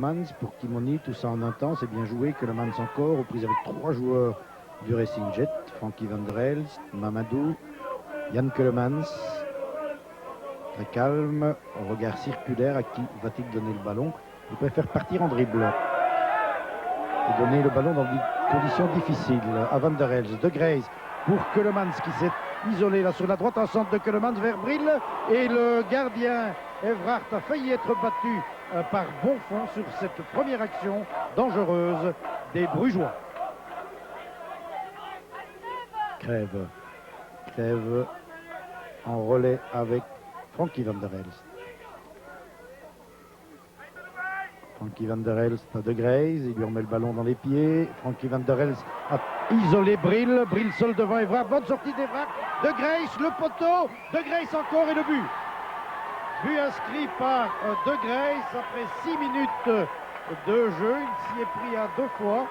Mans pour Kimoni, tout ça en un temps, c'est bien joué. Keulemans encore, aux prises avec 3 joueurs du Racing Jet, Frankie Van der Elst, Mamadou, Jan Keulemans, très calme, au regard circulaire, à qui va-t-il donner le ballon? Il préfère partir en dribble et donner le ballon dans des conditions difficiles à Van der Elst, De Grays pour Keulemans qui s'est isolé là sur la droite, un centre de Keulemans vers Bril, et le gardien Evraert a failli être battu par Bonfond sur cette première action dangereuse des Brugeois. Crève en relais avec Frankie Van der Elst. Frankie Van der Elst à De Grays, il lui remet le ballon dans les pieds. Frankie Van der Elst a isolé Bril seul devant Evraert, bonne sortie d'Evraert, De Grays, le poteau, De Grays encore et le but. But inscrit par De Grays après 6 minutes de jeu. Il s'y est pris à 2 fois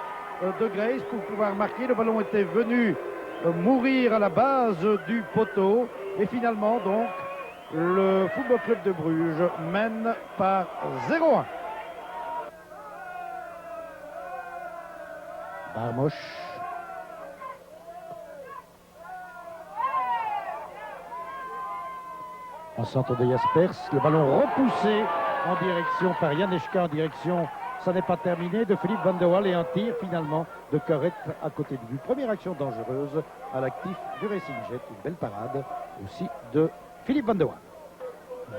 De Grays pour pouvoir marquer. Le ballon était venu mourir à la base du poteau. Et finalement donc le Football Club de Bruges mène par 0-1. Barmosh. En centre de Jaspers, le ballon repoussé en direction par Janečka, en direction, ça n'est pas terminé, de Philippe Van de Waal, et un tir finalement de Corret à côté du but. Première action dangereuse à l'actif du Racing Jet, une belle parade aussi de Philippe Van de Waal.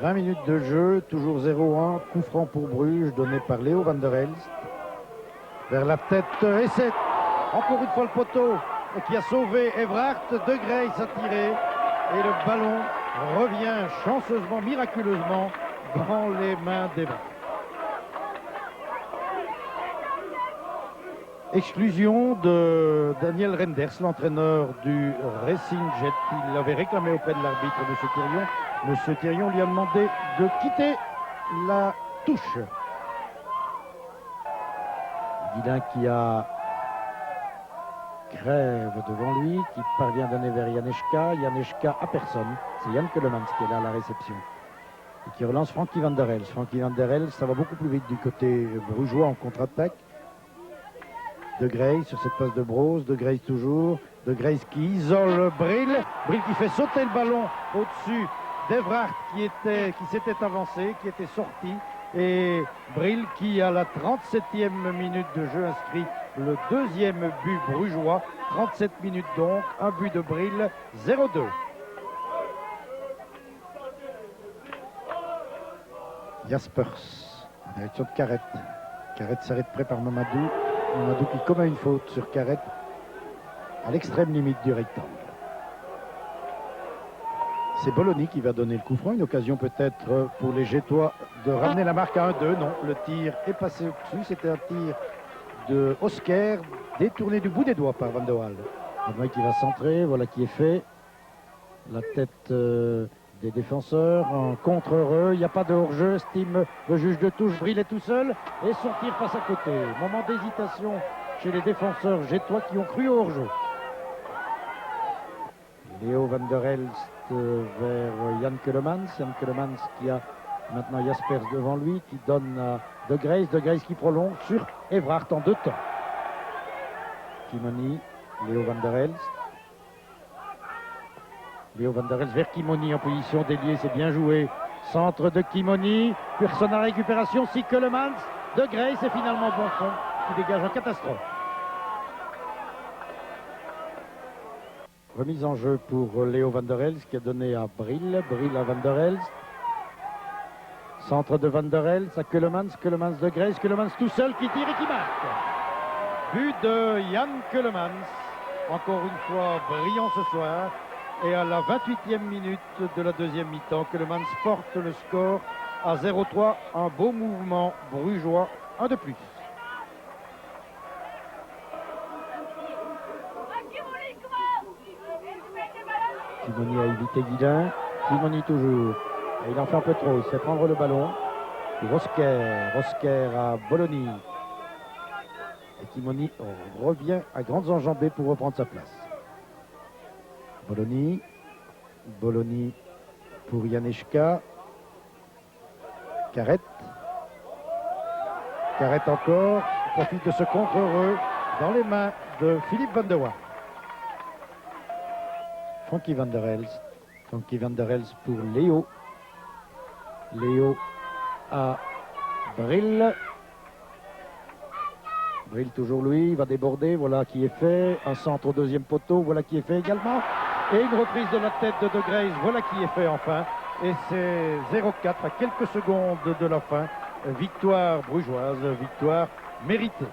20 minutes de jeu, toujours 0-1, coup franc pour Bruges donné par Leo Van der Elst. Vers la tête, et c'est encore une fois le poteau qui a sauvé Evraert. De Grays a tiré et le ballon revient chanceusement, miraculeusement dans les mains d'Evraert. Exclusion de Daniel Renders, l'entraîneur du Racing Jet. Il l'avait réclamé auprès de l'arbitre, M. Thirion. M. Thirion lui a demandé de quitter la touche. Guilin qui a Crève devant lui, qui parvient à donner vers Janečka. Janečka à personne. C'est Jan Keulemans qui est là à la réception. Et qui relance Frankie Van der Elst. Frankie Van der Elst, ça va beaucoup plus vite du côté brugeois en contre-attaque. De Grays sur cette passe de Broos. De Grays toujours. De Grays qui isole Bril. Bril qui fait sauter le ballon au-dessus d'Evraert qui s'était avancé, qui était sorti. Et Bril qui, à la 37e minute de jeu, inscrit le 2e but brugeois. 37 minutes donc, un but de Bril, 0-2. Jaspers, en direction de Carret. Carret s'arrête près par Mamadou. Mamadou qui commet une faute sur Carret à l'extrême limite du rectangle. C'est Bologna qui va donner le coup franc, une occasion peut-être pour les Gétois de ramener la marque à 1-2. Non, le tir est passé au-dessus, c'était un tir de Oscar, détourné du bout des doigts par Van de Waal. Van qui va centrer, voilà qui est fait. La tête des défenseurs, en contre-heureux, il n'y a pas de hors-jeu, estime le juge de touche, Bril est tout seul, et son tir passe à côté. Moment d'hésitation chez les défenseurs gétois qui ont cru au hors-jeu. Leo Van der Elst vers Jan Keulemans. Jan Keulemans qui a maintenant Jaspers devant lui, qui donne à De Grays. De Grays qui prolonge sur Evraert en 2 temps. Kimoni, Leo Van der Elst. Leo Van der Elst vers Kimoni en position d'ailier, c'est bien joué. Centre de Kimoni, personne à récupération, si Keulemans. De Grays, c'est finalement Bonfond qui dégage en catastrophe. Remise en jeu pour Leo Van der Elst qui a donné à Bril. Bril à Van der Elst. Centre de Van der Elst à Keulemans. Keulemans de Grays. Keulemans tout seul qui tire et qui marque. But de Jan Keulemans. Encore une fois brillant ce soir. Et à la 28e minute de la deuxième mi-temps, Keulemans porte le score à 0-3. Un beau mouvement brugeois. Un de plus. Kimoni a évité Guilin. Kimoni toujours. Et il en fait un peu trop. Il se fait prendre le ballon. Pour Oscar à Bologna. Et Kimoni revient à grandes enjambées pour reprendre sa place. Bologna pour Janečka. Carret. Carrette encore, profite de ce contre heureux dans les mains de Philippe Van de Waal. Frankie Van der Elst. Frankie Van der Elst pour Léo. Léo à Bril. Bril toujours lui, il va déborder, voilà qui est fait. Un centre au deuxième poteau, voilà qui est fait également. Et une reprise de la tête de De Grace, voilà qui est fait enfin. Et c'est 0-4 à quelques secondes de la fin. Victoire brugeoise, victoire méritée.